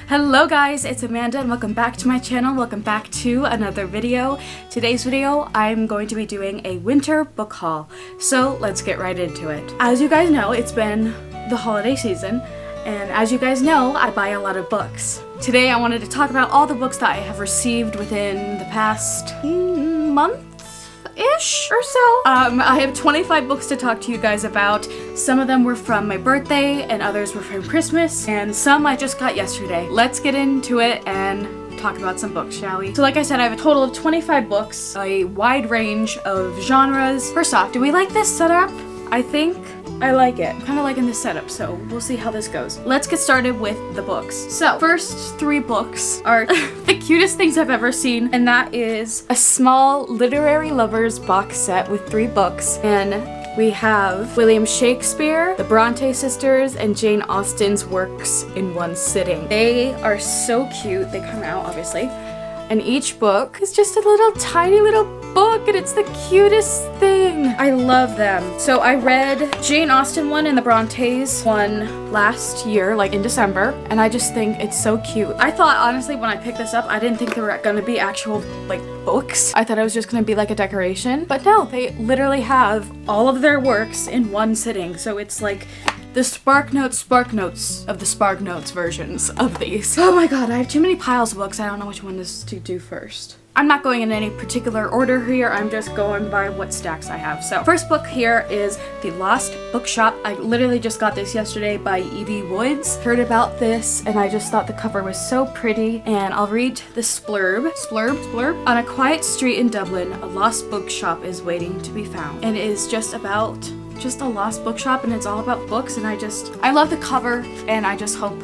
Hello guys, it's Amanda and welcome back to my channel. Welcome back to another video. Today's video, I'm going to be doing a winter book haul. So let's get right into it. As you guys know, it's been the holiday season, and as you guys know, I buy a lot of books. Today I wanted to talk about all the books that I have received within the past month-ish or so. I have 25 books to talk to you guys about. Some of them were from my birthday and others were from Christmas, and some I just got yesterday. Let's get into it and talk about some books, shall we? So like I said, I have a total of 25 books, a wide range of genres. First off, do we like this setup? I think I like it. I'm kind of liking this setup, so we'll see how this goes. Let's get started with the books. So, first three books are the cutest things I've ever seen, and that is a small literary lovers box set with 3 books, and we have William Shakespeare, the Bronte sisters, and Jane Austen's works in one sitting. They are so cute. They come out, obviously. And each book is just a little tiny little book, and it's the cutest thing. I love them. So I read Jane Austen one and the Brontes one last year, like in December, and I just think it's so cute. I thought, honestly, when I picked this up, I didn't think there were gonna be actual, like, books. I thought it was just gonna be like a decoration, but no, they literally have all of their works in one sitting, so it's like the Spark Notes of the Spark Notes versions of these. Oh my god, I have too many piles of books. I don't know which one to do first. I'm not going in any particular order here. I'm just going by what stacks I have. So first book here is The Lost Bookshop. I literally just got this yesterday by Evie Woods. Heard about this and I just thought the cover was so pretty, and I'll read the splurb. Splurb. On a quiet street in Dublin, a lost bookshop is waiting to be found. And it is just about a lost bookshop, and it's all about books, and I love the cover, and I just hope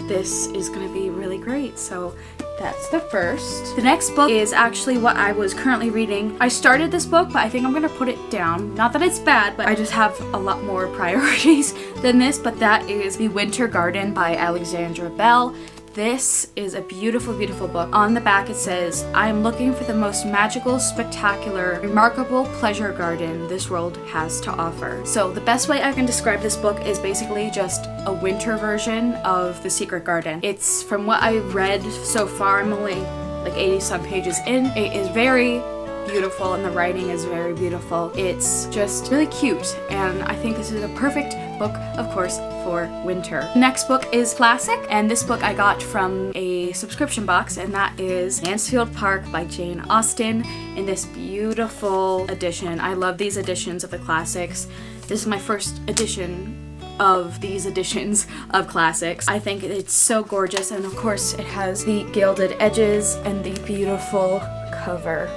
this is gonna be really great. So that's the first. The next book is actually what I was currently reading. I started this book, but I think I'm gonna put it down. Not that it's bad, but I just have a lot more priorities than this, but that is The Winter Garden by Alexandra Bell. This is a beautiful, beautiful book. On the back it says, I am looking for the most magical, spectacular, remarkable pleasure garden this world has to offer. So the best way I can describe this book is basically just a winter version of The Secret Garden. It's, from what I've read so far, I'm only like 80 some pages in. It is very beautiful and the writing is very beautiful. It's just really cute, and I think this is a perfect book, of course, for winter. Next book is classic, and this book I got from a subscription box, and that is Mansfield Park by Jane Austen in this beautiful edition. I love these editions of the classics. This is my first edition of these editions of classics. I think it's so gorgeous, and of course it has the gilded edges and the beautiful cover.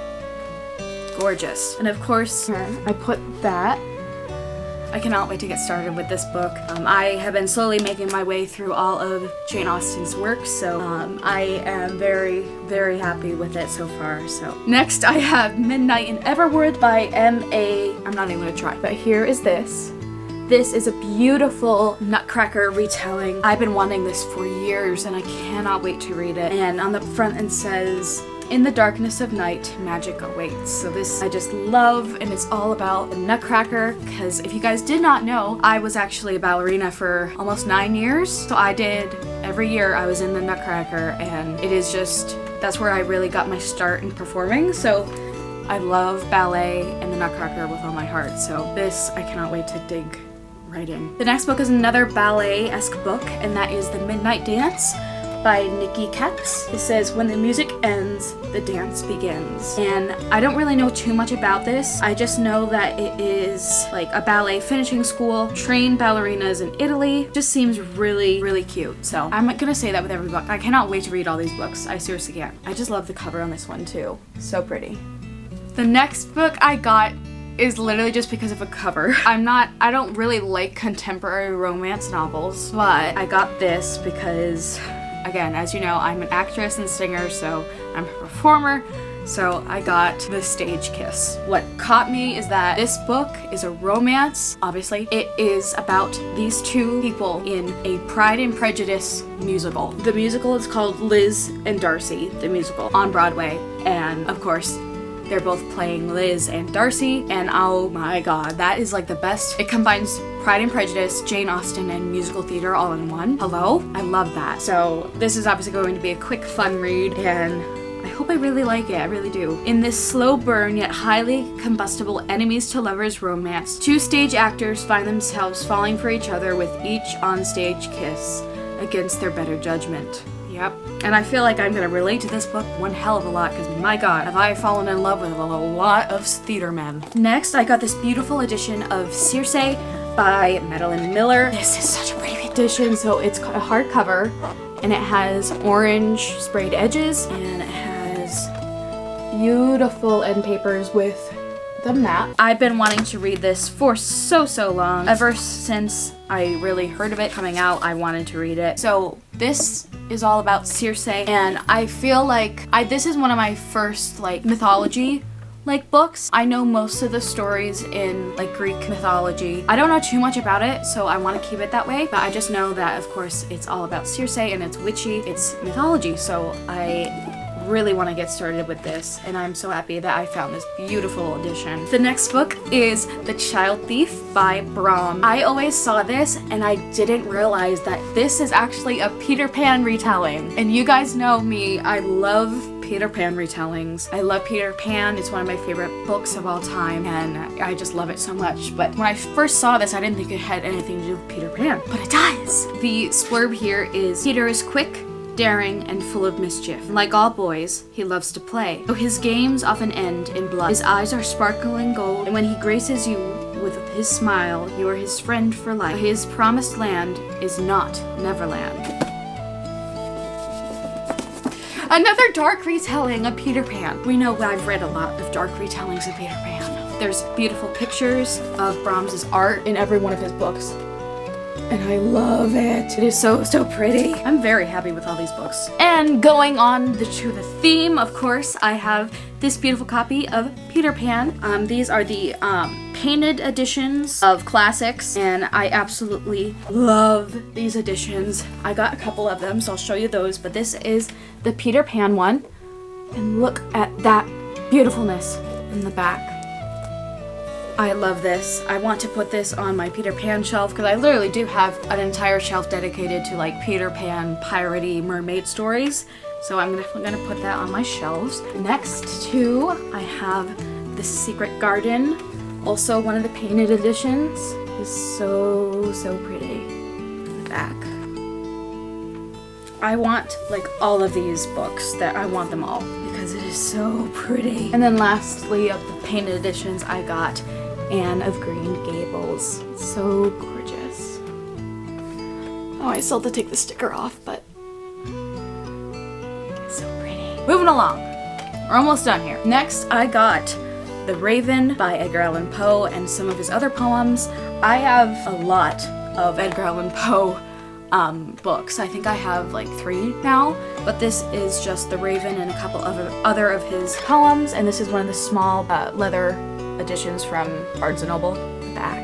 Gorgeous. And of course, I put that. I cannot wait to get started with this book. I have been slowly making my way through all of Jane Austen's works, so I am very, very happy with it so far. So next I have Midnight in Everwood by M.A. I'm not even gonna try, but here is this. This is a beautiful Nutcracker retelling. I've been wanting this for years and I cannot wait to read it. And on the front it says, in the darkness of night, magic awaits. So this I just love, and it's all about the Nutcracker, because if you guys did not know, I was actually a ballerina for almost 9 years. So I did, every year I was in the Nutcracker, and it is just, that's where I really got my start in performing. So I love ballet and the Nutcracker with all my heart. So this, I cannot wait to dig right in. The next book is another ballet-esque book, and that is The Midnight Dance by Nikki Katz. It says, when the music ends, the dance begins. And I don't really know too much about this. I just know that it is like a ballet finishing school, trained ballerinas in Italy. Just seems really, really cute. So I'm gonna say that with every book. I cannot wait to read all these books. I seriously can't. I just love the cover on this one too. So pretty. The next book I got is literally just because of a cover. I don't really like contemporary romance novels, but I got this because, again, as you know, I'm an actress and singer, so I'm a performer, so I got The Stage Kiss. What caught me is that this book is a romance, obviously. It is about these two people in a Pride and Prejudice musical. The musical is called Liz and Darcy, the musical, on Broadway, and of course, They're both playing Liz and Darcy, and oh my god, that is like the best. It combines Pride and Prejudice, Jane Austen, and musical theater all in one. Hello? I love that. So this is obviously going to be a quick, fun read, and I hope I really like it. I really do. In this slow burn yet highly combustible enemies to lovers romance, two stage actors find themselves falling for each other with each onstage kiss against their better judgment. Yep. And I feel like I'm gonna relate to this book one hell of a lot, because my god, have I fallen in love with a lot of theater men. Next, I got this beautiful edition of Circe by Madeline Miller. This is such a pretty edition. So it's a hardcover, and it has orange sprayed edges, and it has beautiful end papers with the map. I've been wanting to read this for so long. Ever since I really heard of it coming out, I wanted to read it. So this is all about Circe, and I feel like this is one of my first like mythology like books. I know most of the stories in like Greek mythology. I don't know too much about it, so I want to keep it that way, but I just know that of course it's all about Circe and it's witchy, it's mythology, so I really want to get started with this, and I'm so happy that I found this beautiful edition. The next book is The Child Thief by Brahms. I always saw this and I didn't realize that this is actually a Peter Pan retelling. And you guys know me, I love Peter Pan retellings. I love Peter Pan. It's one of my favorite books of all time, and I just love it so much. But when I first saw this, I didn't think it had anything to do with Peter Pan, but it does. The splurb here is Peter is quick, daring, and full of mischief. Like all boys, he loves to play. Though his games often end in blood, his eyes are sparkling gold, and when he graces you with his smile, you are his friend for life. His promised land is not Neverland. Another dark retelling of Peter Pan. We know I've read a lot of dark retellings of Peter Pan. There's beautiful pictures of Brahms's art in every one of his books, and I love it. It is so pretty. I'm very happy with all these books. And going on to the theme, of course, I have this beautiful copy of Peter Pan. These are the painted editions of classics, and I absolutely love these editions. I got a couple of them, so I'll show you those, but this is the Peter Pan one, and look at that beautifulness in the back. I love this. I want to put this on my Peter Pan shelf, because I literally do have an entire shelf dedicated to like Peter Pan piratey mermaid stories. So I'm gonna put that on my shelves. Next to, I have The Secret Garden, also one of the painted editions. It's so pretty. The back. I want like all of these books, that I want them all because it is so pretty. And then lastly, of the painted editions, I got Anne of Green Gables. It's so gorgeous. Oh, I still have to take the sticker off, but it's so pretty. Moving along. We're almost done here. Next, I got The Raven by Edgar Allan Poe and some of his other poems. I have a lot of Edgar Allan Poe books. I think I have like 3 now, but this is just The Raven and a couple of other of his poems, and this is one of the small leather editions from Barnes & Noble. The back.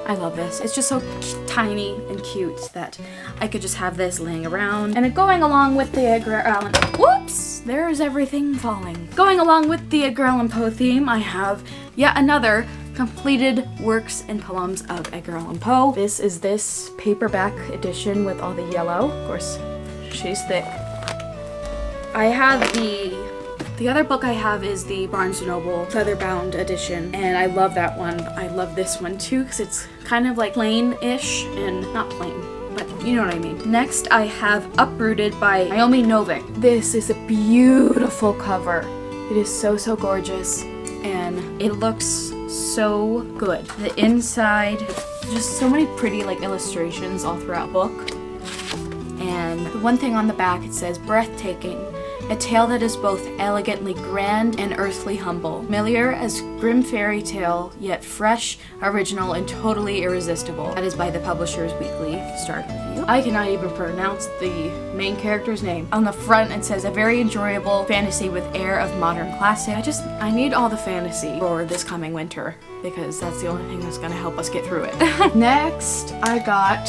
I love this. It's just so tiny and cute that I could just have this laying around. And going along with the Edgar Allan... Whoops! There's everything falling. Going along with the Edgar Allan Poe theme, I have yet another completed works and poems of Edgar Allan Poe. This is this paperback edition with all the yellow. Of course, she's thick. I have the other book I have is the Barnes & Noble leather-bound edition, and I love that one. I love this one too, because it's kind of like plain-ish, and not plain, but you know what I mean. Next, I have Uprooted by Naomi Novik. This is a beautiful cover. It is so gorgeous, and it looks so good. The inside, just so many pretty like illustrations all throughout the book. And the one thing on the back, it says, breathtaking. A tale that is both elegantly grand and earthly humble. Familiar as grim fairy tale, yet fresh, original, and totally irresistible. That is by the Publishers Weekly Start Review. I cannot even pronounce the main character's name. On the front it says, a very enjoyable fantasy with air of modern classic. I need all the fantasy for this coming winter, because that's the only thing that's gonna help us get through it. Next, I got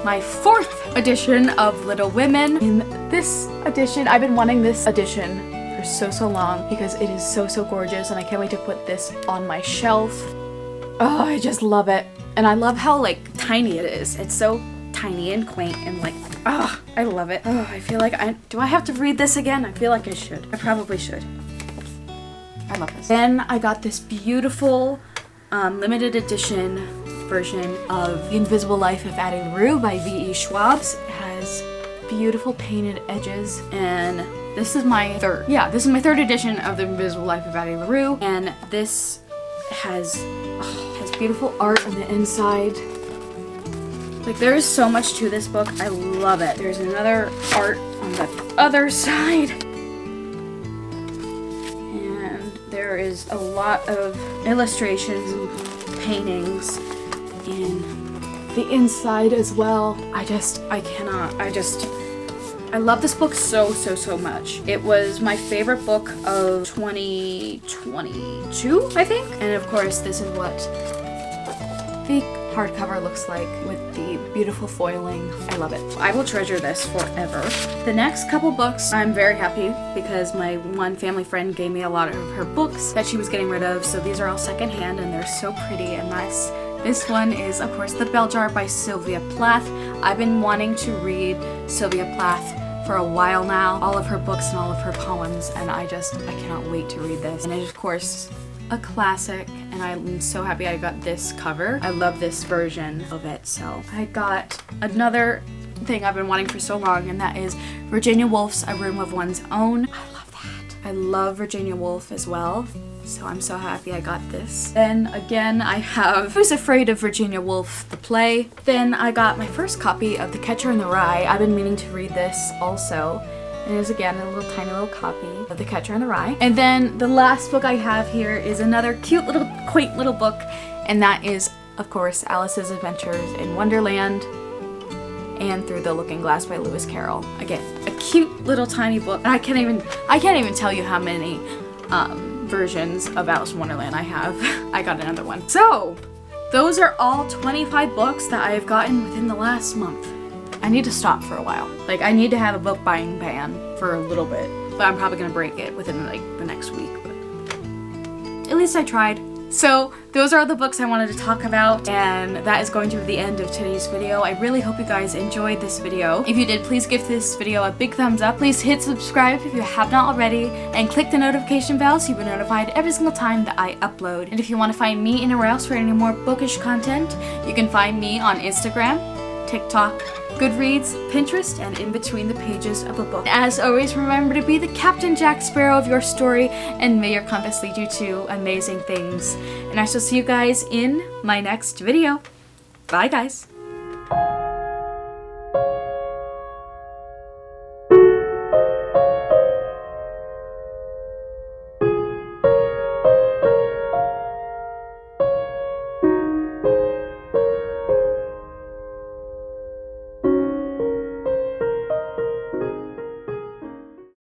my 4th edition of Little Women. In this edition, I've been wanting this edition for so long because it is so gorgeous, and I can't wait to put this on my shelf. Oh, I just love it. And I love how like tiny it is. It's so tiny and quaint and like, I love it. Oh, I feel like do I have to read this again? I feel like I should. I probably should. I love this. Then I got this beautiful limited edition version of The Invisible Life of Addie LaRue by V.E. Schwab. It has beautiful painted edges, and this is my third edition of The Invisible Life of Addie LaRue, and this has beautiful art on the inside. Like, there is so much to this book. I love it. There's another art on the other side. And there is a lot of illustrations and paintings in the inside as well. I love this book so much. It was my favorite book of 2022, I think. And of course, this is what the hardcover looks like with the beautiful foiling. I love it. I will treasure this forever. The next couple books, I'm very happy because my one family friend gave me a lot of her books that she was getting rid of. So these are all secondhand and they're so pretty and nice. This one is, of course, The Bell Jar by Sylvia Plath. I've been wanting to read Sylvia Plath for a while now, all of her books and all of her poems, and I cannot wait to read this. And it is, of course, a classic, and I'm so happy I got this cover. I love this version of it. So I got another thing I've been wanting for so long, and that is Virginia Woolf's A Room of One's Own. I love that. I love Virginia Woolf as well. So I'm so happy I got this. Then again, I have Who's Afraid of Virginia Woolf, the play. Then I got my first copy of The Catcher in the Rye. I've been meaning to read this also. And it is again a little tiny little copy of The Catcher in the Rye. And then the last book I have here is another cute little quaint little book, and that is, of course, Alice's Adventures in Wonderland and Through the Looking Glass by Lewis Carroll. Again, a cute little tiny book. And I can't even tell you how many versions of Alice in Wonderland I have. I got another one. So those are all 25 books that I have gotten within the last month. I need to stop for a while. Like, I need to have a book buying ban for a little bit, but I'm probably gonna break it within like the next week, but at least I tried. So those are all the books I wanted to talk about, and that is going to be the end of today's video. I really hope you guys enjoyed this video. If you did, please give this video a big thumbs up. Please hit subscribe if you have not already, and click the notification bell so you'll be notified every single time that I upload. And if you want to find me anywhere else for any more bookish content, you can find me on Instagram, TikTok, GoodReads, Pinterest, and in between the pages of a book. As always, remember to be the Captain Jack Sparrow of your story, and may your compass lead you to amazing things. And I shall see you guys in my next video. Bye, guys.